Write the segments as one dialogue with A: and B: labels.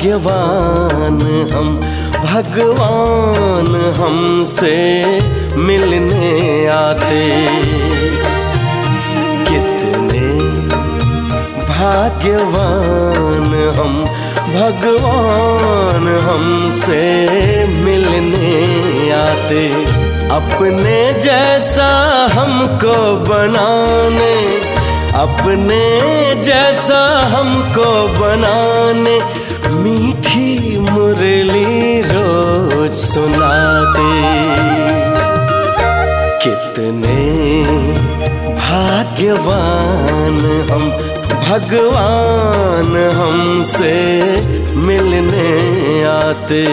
A: भाग्यवान हम, भगवान हमसे मिलने आते। कितने भाग्यवान हम, भगवान हमसे मिलने आते। अपने जैसा हमको बनाने, अपने जैसा हमको बनाने, मीठी मुरली रोज सुनाते। कितने भाग्यवान हम, भगवान हमसे मिलने आते।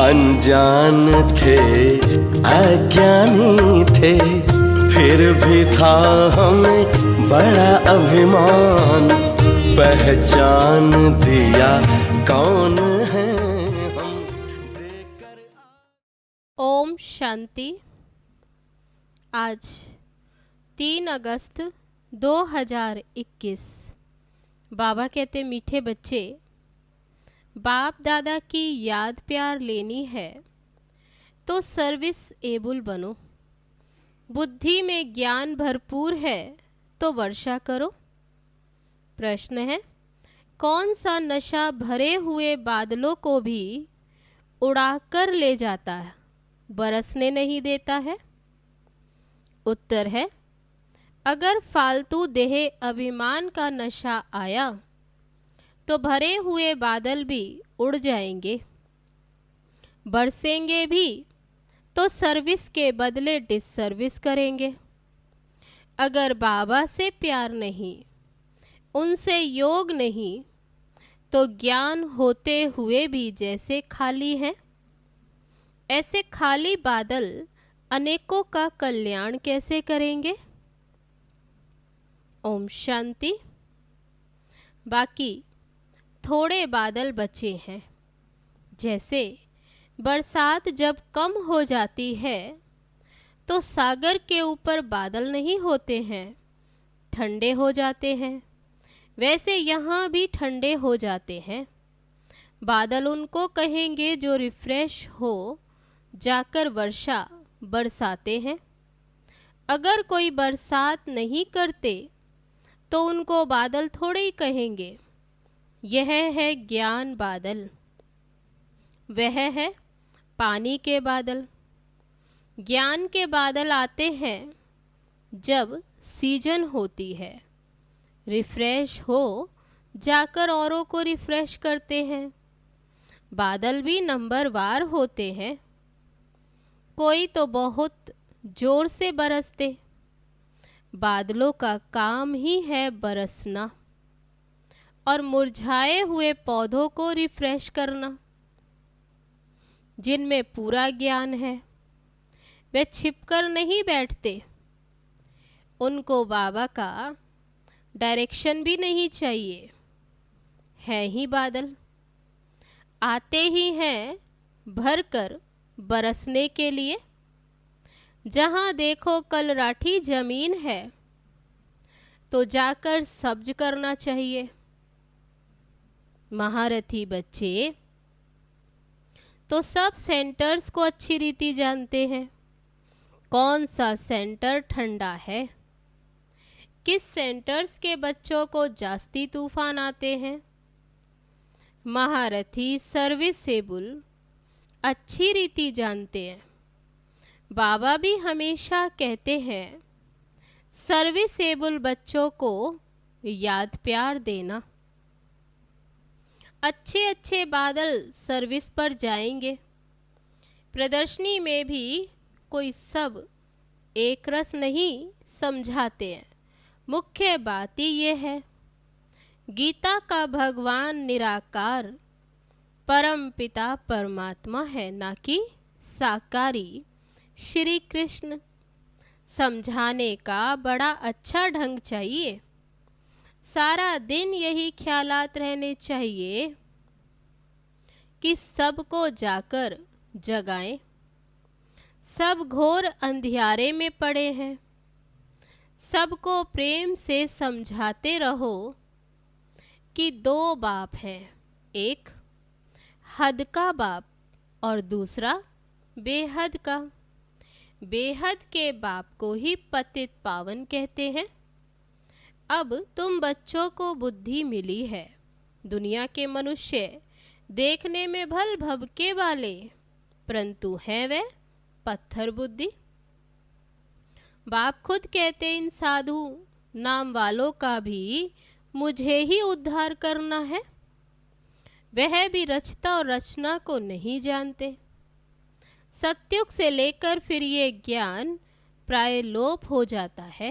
A: अनजान थे, अज्ञानी थे, फिर भी था हमें बड़ा अभिमान। पहचान दिया कौन है हम देकर।
B: ओम शांति। आज 3 अगस्त 2021। बाबा कहते मीठे बच्चे, बाप दादा की याद प्यार लेनी है तो सर्विस एबल बनो। बुद्धि में ज्ञान भरपूर है तो वर्षा करो। प्रश्न है, कौन सा नशा भरे हुए बादलों को भी उड़ाकर ले जाता है, बरसने नहीं देता है? उत्तर है, अगर फालतू देह अभिमान का नशा आया तो भरे हुए बादल भी उड़ जाएंगे। बरसेंगे भी तो सर्विस के बदले डिससर्विस करेंगे। अगर बाबा से प्यार नहीं, उनसे योग नहीं, तो ज्ञान होते हुए भी जैसे खाली है, ऐसे खाली बादल अनेकों का कल्याण कैसे करेंगे? ओम शांति। बाकी थोड़े बादल बचे हैं। जैसे बरसात जब कम हो जाती है तो सागर के ऊपर बादल नहीं होते हैं, ठंडे हो जाते हैं। वैसे यहाँ भी ठंडे हो जाते हैं। बादल उनको कहेंगे जो रिफ्रेश हो जाकर वर्षा बरसाते हैं। अगर कोई बरसात नहीं करते तो उनको बादल थोड़े ही कहेंगे। यह है ज्ञान बादल, वह है पानी के बादल। ज्ञान के बादल आते हैं जब सीजन होती है, रिफ्रेश हो जाकर औरों को रिफ्रेश करते हैं। बादल भी नंबरवार होते हैं। कोई तो बहुत जोर से बरसते। बादलों का काम ही है बरसना और मुरझाए हुए पौधों को रिफ्रेश करना। जिनमें पूरा ज्ञान है वे छिपकर नहीं बैठते। उनको बाबा का डायरेक्शन भी नहीं चाहिए, है ही बादल। आते ही हैं भरकर बरसने के लिए। जहाँ देखो कल राठी जमीन है तो जाकर सब्ज करना चाहिए। महारथी बच्चे तो सब सेंटर्स को अच्छी रीति जानते हैं। कौन सा सेंटर ठंडा है, किस सेंटर्स के बच्चों को जास्ती तूफान आते हैं। महारथी सर्विसेबल अच्छी रीति जानते हैं। बाबा भी हमेशा कहते हैं सर्विसेबल बच्चों को याद प्यार देना। अच्छे अच्छे बादल सर्विस पर जाएंगे। प्रदर्शनी में भी कोई सब एक रस नहीं समझाते हैं। मुख्य बात ही ये है, गीता का भगवान निराकार परम पिता परमात्मा है, ना कि साकारी श्री कृष्ण। समझाने का बड़ा अच्छा ढंग चाहिए, सारा दिन यही ख्यालात रहने चाहिए कि सबको जाकर जगाएं। सब घोर अंधियारे में पड़े हैं, सबको प्रेम से समझाते रहो कि दो बाप हैं, एक हद का बाप और दूसरा बेहद का। बेहद के बाप को ही पतित पावन कहते हैं। अब तुम बच्चों को बुद्धि मिली है। दुनिया के मनुष्य देखने में भल भबके वाले, परंतु हैं वे पत्थर बुद्धि। बाप खुद कहते इन साधु नाम वालों का भी मुझे ही उद्धार करना है। वह भी रचता और रचना को नहीं जानते। सत्युग से लेकर फिर ये ज्ञान प्राय लोप हो जाता है,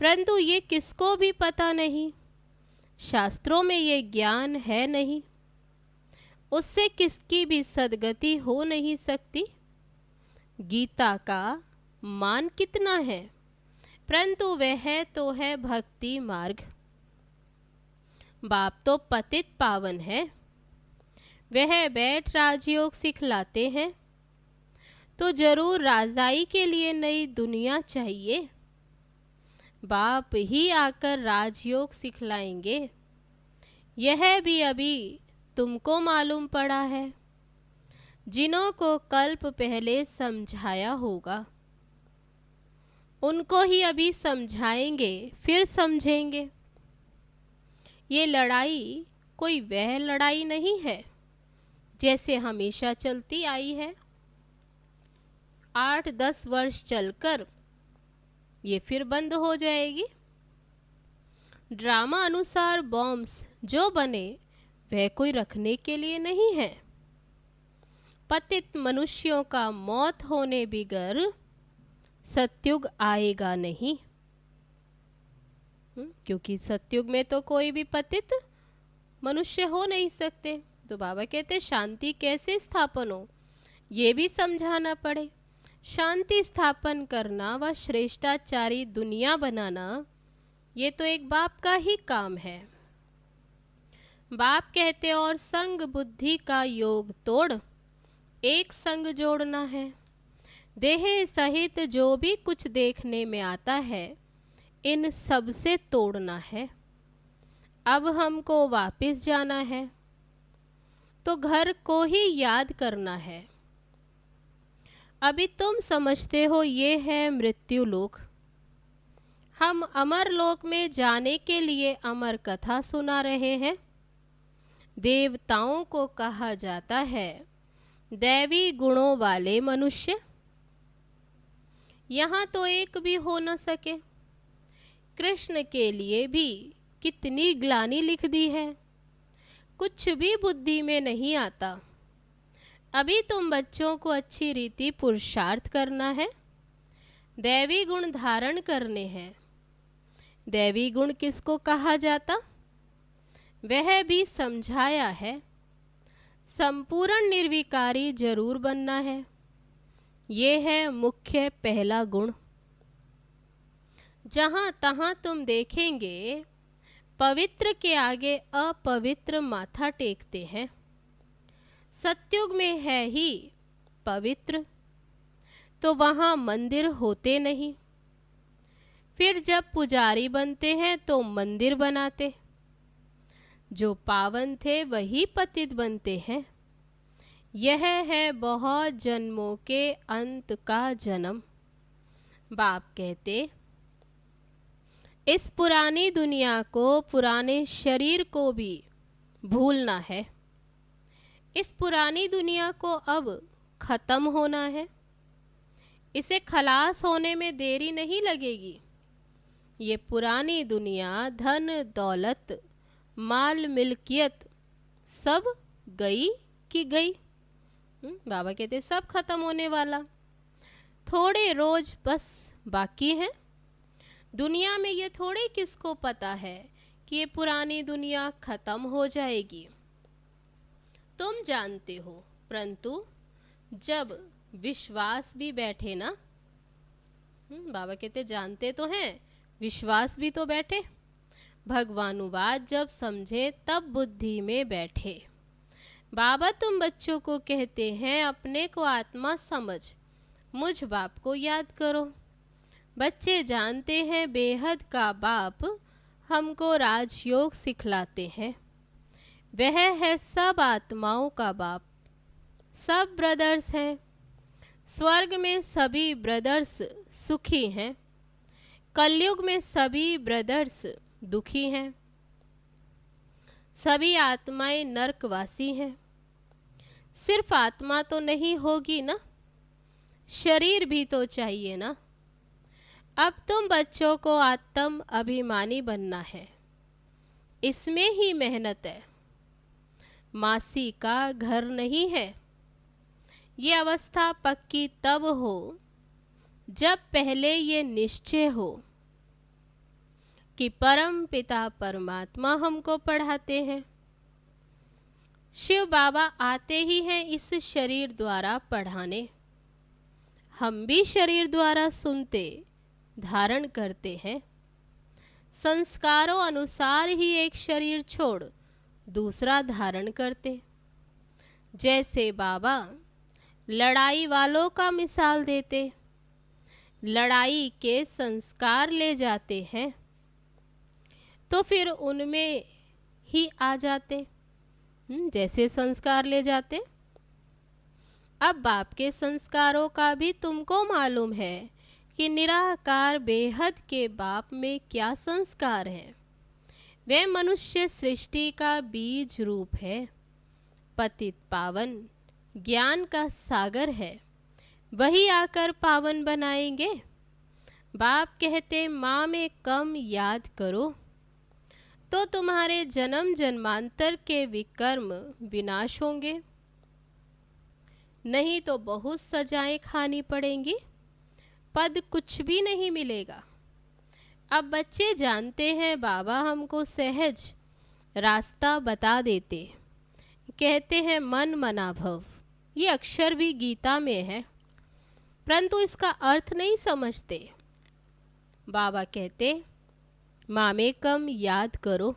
B: परंतु ये किसको भी पता नहीं। शास्त्रों में ये ज्ञान है नहीं, उससे किसकी भी सद्गति हो नहीं सकती। गीता का मान कितना है, परंतु वह तो है भक्ति मार्ग। बाप तो पतित पावन है, वह बैठ राजयोग सिखलाते हैं, तो जरूर राजाई के लिए नई दुनिया चाहिए। बाप ही आकर राजयोग सिखलाएंगे, यह भी अभी तुमको मालूम पड़ा है। जिन्हों को कल्प पहले समझाया होगा, उनको ही अभी समझाएंगे, फिर समझेंगे। ये लड़ाई कोई वह लड़ाई नहीं है जैसे हमेशा चलती आई है। 8-10 वर्ष चलकर ये फिर बंद हो जाएगी। ड्रामा अनुसार बॉम्ब्स जो बने वह कोई रखने के लिए नहीं है। पतित मनुष्यों का मौत होने बिगर सत्युग आएगा नहीं, क्योंकि सत्युग में तो कोई भी पतित मनुष्य हो नहीं सकते। तो बाबा कहते शांति कैसे स्थापन हो, ये भी समझाना पड़े। शांति स्थापन करना व श्रेष्ठाचारी दुनिया बनाना, ये तो एक बाप का ही काम है। बाप कहते और संग बुद्धि का योग तोड़, एक संग जोड़ना है। देह सहित जो भी कुछ देखने में आता है, इन सब से तोड़ना है। अब हमको वापस जाना है, तो घर को ही याद करना है। अभी तुम समझते हो ये है मृत्यु लोक। हम अमर लोक में जाने के लिए अमर कथा सुना रहे हैं। देवताओं को कहा जाता है दैवी गुणों वाले मनुष्य। यहाँ तो एक भी हो न सके। कृष्ण के लिए भी कितनी ग्लानि लिख दी है, कुछ भी बुद्धि में नहीं आता। अभी तुम बच्चों को अच्छी रीति पुरुषार्थ करना है, दैवी गुण धारण करने हैं। दैवी गुण किसको कहा जाता, वह भी समझाया है। संपूर्ण निर्विकारी जरूर बनना है, ये है मुख्य पहला गुण। जहाँ तहाँ तुम देखेंगे पवित्र के आगे अपवित्र माथा टेकते हैं। सत्युग में है ही पवित्र, तो वहाँ मंदिर होते नहीं। फिर जब पुजारी बनते हैं तो मंदिर बनाते। जो पावन थे वही पतित बनते हैं। यह है बहुत जन्मों के अंत का जन्म। बाप कहते इस पुरानी दुनिया को, पुराने शरीर को भी भूलना है। इस पुरानी दुनिया को अब खत्म होना है। इसे खलास होने में देरी नहीं लगेगी। ये पुरानी दुनिया धन दौलत माल मिल्कियत सब गई कि गई। बाबा कहते सब खत्म होने वाला, थोड़े रोज बस बाकी हैं। दुनिया में ये थोड़े किसको पता है कि ये पुरानी दुनिया खत्म हो जाएगी। तुम जानते हो, परंतु जब विश्वास भी बैठे ना। बाबा कहते जानते तो हैं, विश्वास भी तो बैठे। भगवानुवाद जब समझे तब बुद्धि में बैठे। बाबा तुम बच्चों को कहते हैं अपने को आत्मा समझ, मुझ बाप को याद करो। बच्चे जानते हैं बेहद का बाप हमको राजयोग सिखलाते हैं। वह है सब आत्माओं का बाप, सब ब्रदर्स हैं। स्वर्ग में सभी ब्रदर्स सुखी हैं, कलयुग में सभी ब्रदर्स दुखी हैं। सभी आत्माएं नरकवासी हैं। सिर्फ आत्मा तो नहीं होगी ना, शरीर भी तो चाहिए ना। अब तुम बच्चों को आत्म अभिमानी बनना है, इसमें ही मेहनत है। मासी का घर नहीं है। ये अवस्था पक्की तब हो जब पहले ये निश्चय हो कि परम पिता परमात्मा हमको पढ़ाते हैं। शिव बाबा आते ही हैं इस शरीर द्वारा पढ़ाने। हम भी शरीर द्वारा सुनते धारण करते हैं। संस्कारों अनुसार ही एक शरीर छोड़ दूसरा धारण करते। जैसे बाबा लड़ाई वालों का मिसाल देते, लड़ाई के संस्कार ले जाते हैं तो फिर उनमें ही आ जाते, जैसे संस्कार ले जाते। अब बाप के संस्कारों का भी तुमको मालूम है कि निराकार बेहद के बाप में क्या संस्कार है। वे मनुष्य सृष्टि का बीज रूप है, पतित पावन ज्ञान का सागर है, वही आकर पावन बनाएंगे। बाप कहते माँ में कम याद करो तो तुम्हारे जन्म जन्मांतर के विकर्म विनाश होंगे, नहीं तो बहुत सजाएं खानी पड़ेंगी, पद कुछ भी नहीं मिलेगा। अब बच्चे जानते हैं बाबा हमको सहज रास्ता बता देते। कहते हैं मन मना भव, ये अक्षर भी गीता में है, परंतु इसका अर्थ नहीं समझते। बाबा कहते मामेकम याद करो,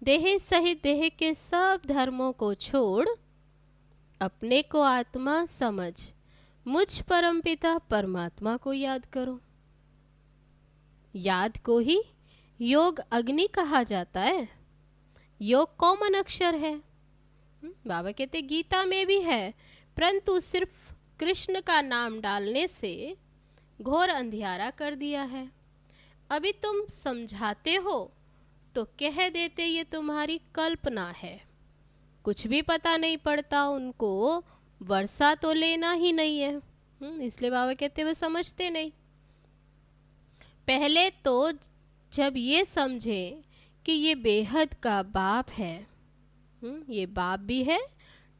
B: देह सहित देह के सब धर्मों को छोड़ अपने को आत्मा समझ मुझ परमपिता परमात्मा को याद करो। याद को ही योग अग्नि कहा जाता है। योग कॉमन अक्षर है। बाबा कहते गीता में भी है, परंतु सिर्फ कृष्ण का नाम डालने से घोर अंधियारा कर दिया है। अभी तुम समझाते हो तो कह देते ये तुम्हारी कल्पना है। कुछ भी पता नहीं पड़ता उनको, वर्षा तो लेना ही नहीं है, इसलिए बाबा कहते वो समझते नहीं। पहले तो जब ये समझे कि ये बेहद का बाप है, ये बाप भी है,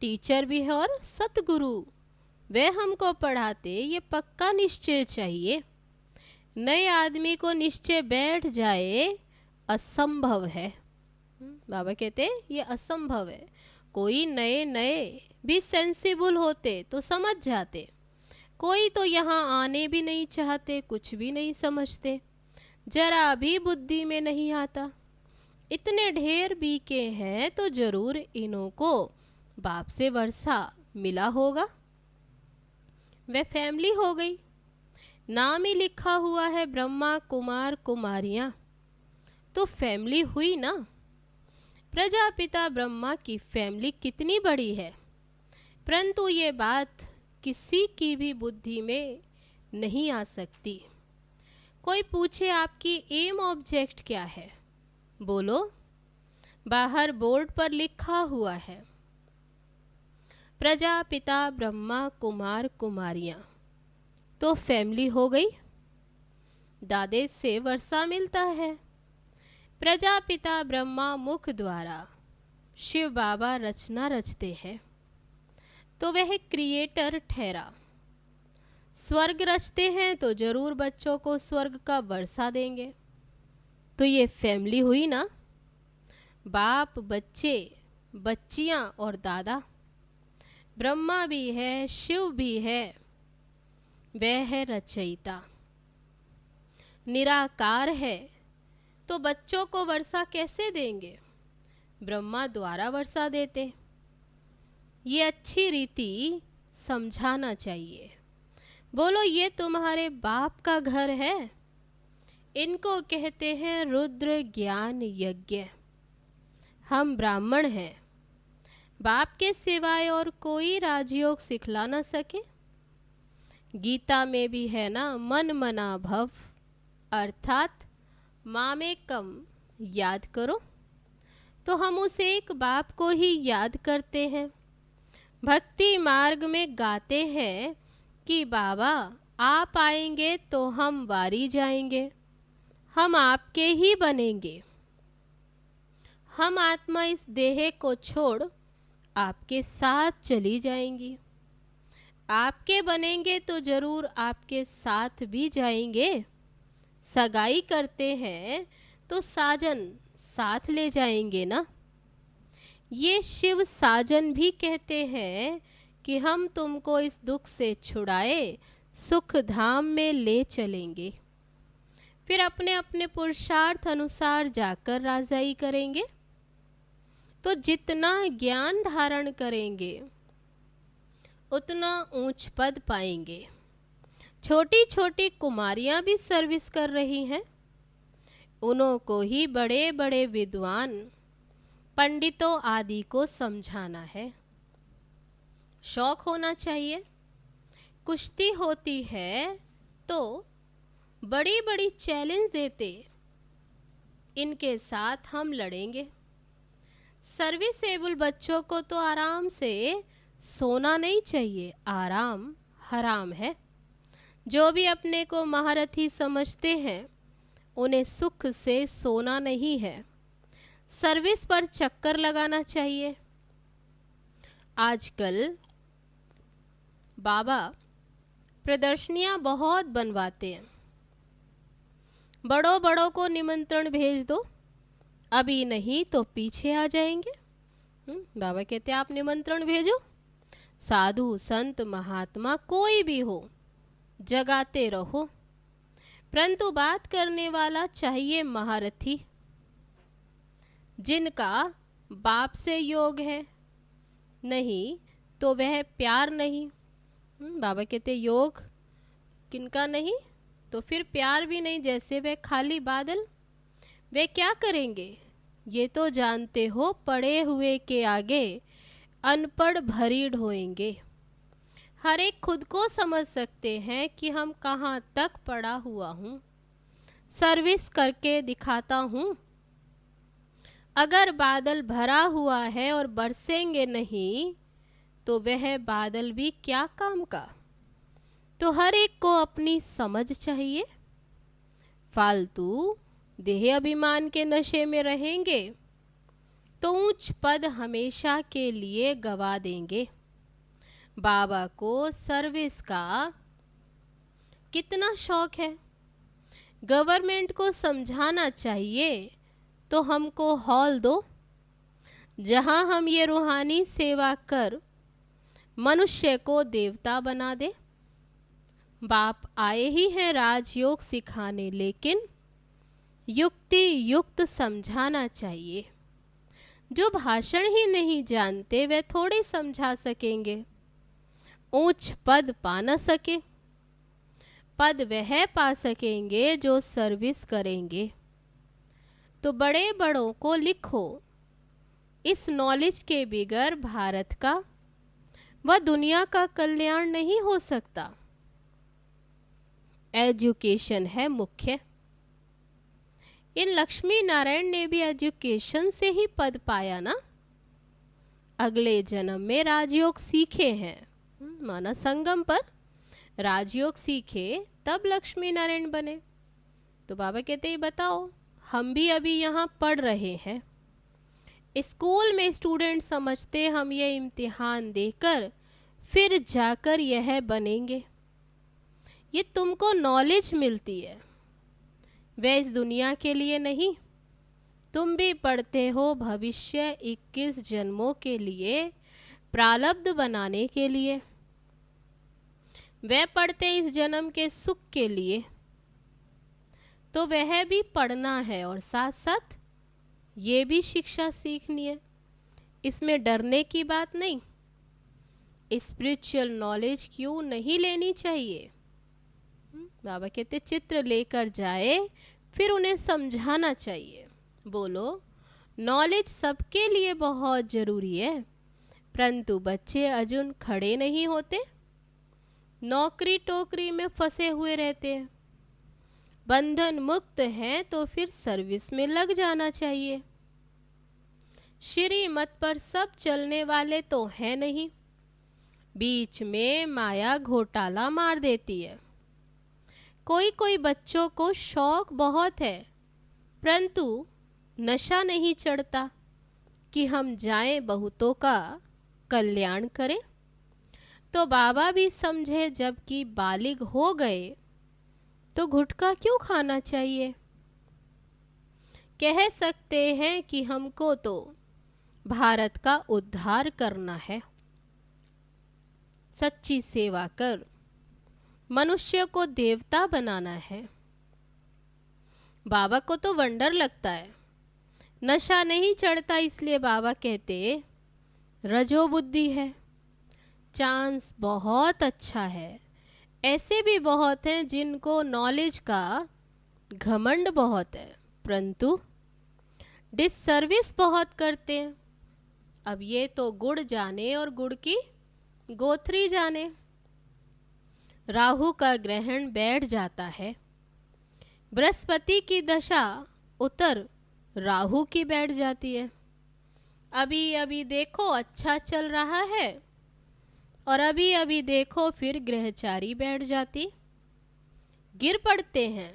B: टीचर भी है और सतगुरु, वे हमको पढ़ाते, ये पक्का निश्चय चाहिए। नए आदमी को निश्चय बैठ जाए असंभव है। बाबा कहते ये असंभव है। कोई नए नए भी सेंसिबल होते तो समझ जाते, कोई तो यहाँ आने भी नहीं चाहते, कुछ भी नहीं समझते, जरा भी बुद्धि में नहीं आता। इतने ढेर बीके हैं तो जरूर इन्हों को बाप से वर्षा मिला होगा। वह फैमिली हो गई, नाम ही लिखा हुआ है ब्रह्मा कुमार कुमारियाँ, तो फैमिली हुई ना। प्रजापिता ब्रह्मा की फैमिली कितनी बड़ी है, परंतु ये बात किसी की भी बुद्धि में नहीं आ सकती। कोई पूछे आपकी एम ऑब्जेक्ट क्या है, बोलो बाहर बोर्ड पर लिखा हुआ है प्रजापिता ब्रह्मा कुमार कुमारियाँ, तो फैमिली हो गई। दादे से वर्षा मिलता है। प्रजापिता ब्रह्मा मुख द्वारा शिव बाबा रचना रचते हैं, तो वह क्रिएटर ठहरा। स्वर्ग रचते हैं तो जरूर बच्चों को स्वर्ग का वर्षा देंगे, तो ये फैमिली हुई ना। बाप, बच्चे, बच्चियाँ और दादा, ब्रह्मा भी है, शिव भी है, वह है रचयिता। निराकार है तो बच्चों को वर्षा कैसे देंगे? ब्रह्मा द्वारा वर्षा देते। ये अच्छी रीति समझाना चाहिए। बोलो, ये तुम्हारे बाप का घर है। इनको कहते हैं रुद्र ज्ञान यज्ञ। हम ब्राह्मण हैं। बाप के सिवाय और कोई राजयोग सिखला न सके। गीता में भी है ना, मन मना भव, अर्थात मामेकम याद करो। तो हम उस एक बाप को ही याद करते हैं। भक्ति मार्ग में गाते हैं कि बाबा आप आएंगे तो हम वारी जाएंगे, हम आपके ही बनेंगे। हम आत्मा इस देह को छोड़ आपके साथ चली जाएंगी। आपके बनेंगे तो जरूर आपके साथ भी जाएंगे। सगाई करते हैं तो साजन साथ ले जाएंगे ना। ये शिव साजन भी कहते हैं कि हम तुमको इस दुख से छुड़ाए सुख धाम में ले चलेंगे। फिर अपने अपने पुरुषार्थ अनुसार जाकर राजाई करेंगे। तो जितना ज्ञान धारण करेंगे उतना ऊंच पद पाएंगे। छोटी छोटी कुमारियां भी सर्विस कर रही हैं। उन्हों को ही बड़े बड़े विद्वान पंडितों आदि को समझाना है। शौक होना चाहिए। कुश्ती होती है तो बड़ी बड़ी चैलेंज देते, इनके साथ हम लड़ेंगे। सर्विसेबल बच्चों को तो आराम से सोना नहीं चाहिए। आराम हराम है। जो भी अपने को महारथी समझते हैं उन्हें सुख से सोना नहीं है, सर्विस पर चक्कर लगाना चाहिए। आजकल बाबा प्रदर्शनियां बहुत बनवाते हैं। बड़ों बड़ों को निमंत्रण भेज दो, अभी नहीं तो पीछे आ जाएंगे। बाबा कहते आप निमंत्रण भेजो। साधु संत महात्मा कोई भी हो, जगाते रहो, परंतु बात करने वाला चाहिए महारथी, जिनका बाप से योग है। नहीं तो वह प्यार नहीं। बाबा कहते योग किनका नहीं तो फिर प्यार भी नहीं। जैसे वह खाली बादल, वे क्या करेंगे? ये तो जानते हो, पढ़े हुए के आगे अनपढ़ भरी ढोएंगे। हर एक खुद को समझ सकते हैं कि हम कहाँ तक पढ़ा हुआ हूँ, सर्विस करके दिखाता हूँ। अगर बादल भरा हुआ है और बरसेंगे नहीं तो वह बादल भी क्या काम का। तो हर एक को अपनी समझ चाहिए। फालतू देह अभिमान के नशे में रहेंगे तो ऊंच पद हमेशा के लिए गवा देंगे। बाबा को सर्विस का कितना शौक है। गवर्नमेंट को समझाना चाहिए तो हमको हॉल दो, जहां हम ये रूहानी सेवा कर मनुष्य को देवता बना दे। बाप आए ही हैं राजयोग सिखाने, लेकिन युक्ति युक्त समझाना चाहिए। जो भाषण ही नहीं जानते वे थोड़ी समझा सकेंगे। ऊंच पद पा न सके, पद वह पा सकेंगे जो सर्विस करेंगे। तो बड़े बड़ों को लिखो, इस नॉलेज के बिगर भारत का व दुनिया का कल्याण नहीं हो सकता। एजुकेशन है मुख्य। इन लक्ष्मी नारायण ने भी एजुकेशन से ही पद पाया ना। अगले जन्म में राजयोग सीखे हैं, माना संगम पर राजयोग सीखे तब लक्ष्मी नारायण बने। तो बाबा कहते ही बताओ, हम भी अभी यहाँ पढ़ रहे हैं। स्कूल में स्टूडेंट समझते हम ये इम्तिहान देकर फिर जाकर यह बनेंगे। ये तुमको नॉलेज मिलती है, वह इस दुनिया के लिए नहीं। तुम भी पढ़ते हो भविष्य 21 जन्मों के लिए, प्रारब्ध बनाने के लिए, वे पढ़ते इस जन्म के सुख के लिए, तो वह भी पढ़ना है और साथ साथ ये भी शिक्षा सीखनी है। इसमें डरने की बात नहीं। स्पिरिचुअल नॉलेज क्यों नहीं लेनी चाहिए? बाबा कहते चित्र लेकर जाए, फिर उन्हें समझाना चाहिए। बोलो, नॉलेज सबके लिए बहुत जरूरी है, परंतु बच्चे अजून खड़े नहीं होते, नौकरी टोकरी में फंसे हुए रहते हैं। बंधन मुक्त हैं तो फिर सर्विस में लग जाना चाहिए। श्रीमत पर सब चलने वाले तो हैं नहीं, बीच में माया घोटाला मार देती है। कोई कोई बच्चों को शौक बहुत है, परंतु नशा नहीं चढ़ता कि हम जाएं बहुतों का कल्याण करें। तो बाबा भी समझे जबकि बालिग हो गए तो गुटखा क्यों खाना चाहिए। कह सकते हैं कि हमको तो भारत का उद्धार करना है। सच्ची सेवा कर मनुष्य को देवता बनाना है। बाबा को तो वंडर लगता है, नशा नहीं चढ़ता, इसलिए बाबा कहते रजोबुद्धि है। चांस बहुत अच्छा है। ऐसे भी बहुत हैं जिनको नॉलेज का घमंड बहुत है, परंतु डिससर्विस बहुत करते हैं। अब ये तो गुड़ जाने और गुड़ की गोथरी जाने। राहु का ग्रहण बैठ जाता है, बृहस्पति की दशा उतर राहु की बैठ जाती है। अभी अभी देखो अच्छा चल रहा है और अभी अभी देखो फिर ग्रहचारी बैठ जाती, गिर पड़ते हैं।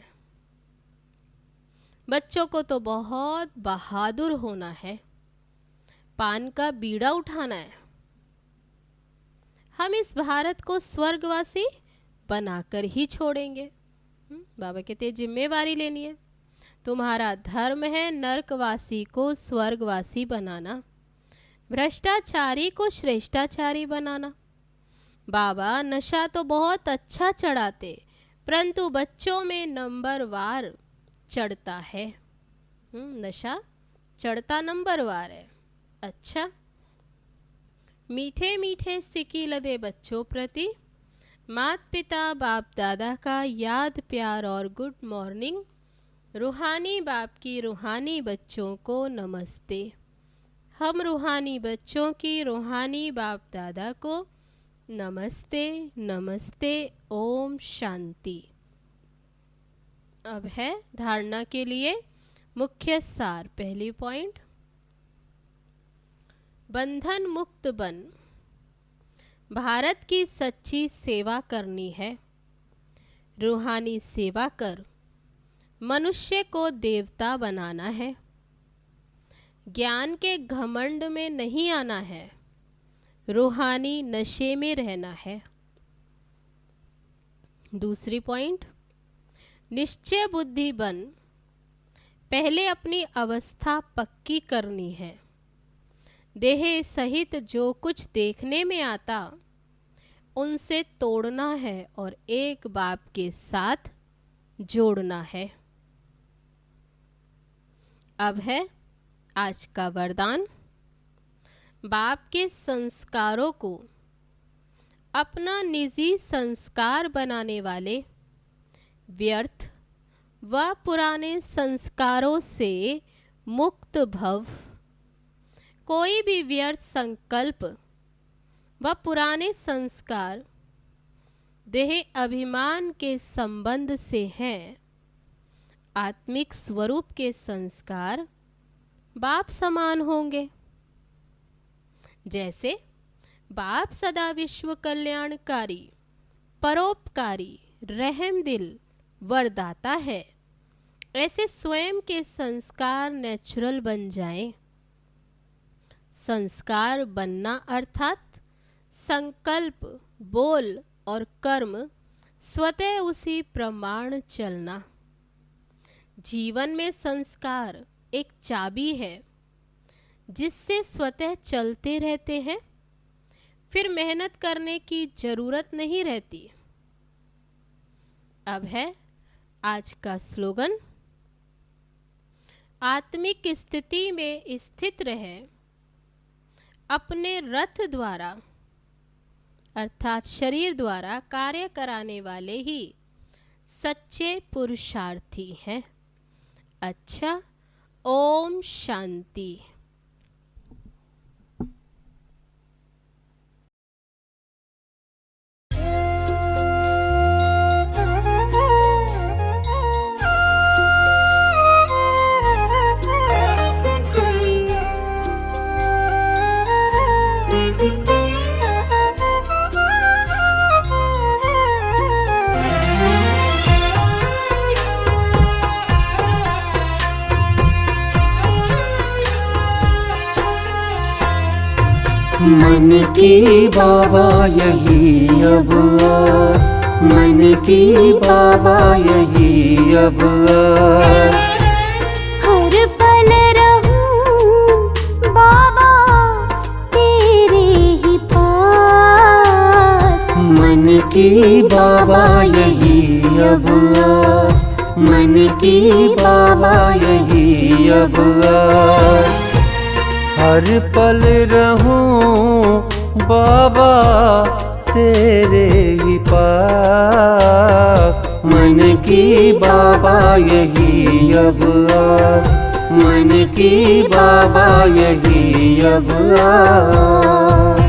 B: बच्चों को तो बहुत बहादुर होना है, पान का बीड़ा उठाना है। हम इस भारत को स्वर्गवासी बनाकर ही छोड़ेंगे। बाबा कहते जिम्मेवारी लेनी है। तुम्हारा धर्म है नरकवासी को स्वर्गवासी बनाना, भ्रष्टाचारी को श्रेष्ठाचारी बनाना। बाबा नशा तो बहुत अच्छा चढ़ाते, परंतु बच्चों में नंबर वार चढ़ता है। नशा चढ़ता नंबर वार है। अच्छा, मीठे मीठे सिक्की लदे बच्चों प्रति माता पिता बाप दादा का याद प्यार और गुड मॉर्निंग। रूहानी बाप की रूहानी बच्चों को नमस्ते। हम रूहानी बच्चों की रूहानी बाप दादा को नमस्ते नमस्ते। ओम शांति। अब है धारणा के लिए मुख्य सार। पहली पॉइंट, बंधन मुक्त बन। भारत की सच्ची सेवा करनी है। रूहानी सेवा कर मनुष्य को देवता बनाना है। ज्ञान के घमंड में नहीं आना है, रूहानी नशे में रहना है। दूसरी पॉइंट, निश्चय बुद्धि बन। पहले अपनी अवस्था पक्की करनी है। देह सहित जो कुछ देखने में आता उनसे तोड़ना है और एक बाप के साथ जोड़ना है। अब है आज का वरदान। बाप के संस्कारों को अपना निजी संस्कार बनाने वाले व्यर्थ व पुराने संस्कारों से मुक्त भव। कोई भी व्यर्थ संकल्प व पुराने संस्कार देह अभिमान के संबंध से हैं। आत्मिक स्वरूप के संस्कार बाप समान होंगे। जैसे बाप सदा विश्व कल्याणकारी, परोपकारी, रहम दिल, वरदाता है, ऐसे स्वयं के संस्कार नेचुरल बन जाएं। संस्कार बनना अर्थात संकल्प, बोल और कर्म स्वतः उसी प्रमाण चलना। जीवन में संस्कार एक चाबी है जिससे स्वतः चलते रहते हैं, फिर मेहनत करने की जरूरत नहीं रहती। अब है आज का स्लोगन, आत्मिक स्थिति में स्थित रहे, अपने रथ द्वारा अर्थात शरीर द्वारा कार्य कराने वाले ही सच्चे पुरुषार्थी हैं। अच्छा, ओम शांति।
C: मन की बाबा यही अब आस, मन की बाबा यही अब आस।
D: हर पल रहूं बाबा तेरे ही पास।
C: मन की बाबा यही अब आस, मन की बाबा यही अब आस। हर पल रहूं बाबा तेरे ही पास। मन की बाबा यही अब आस, मन की बाबा यही अब आस।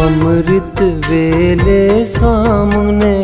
C: अमृत वेले सामने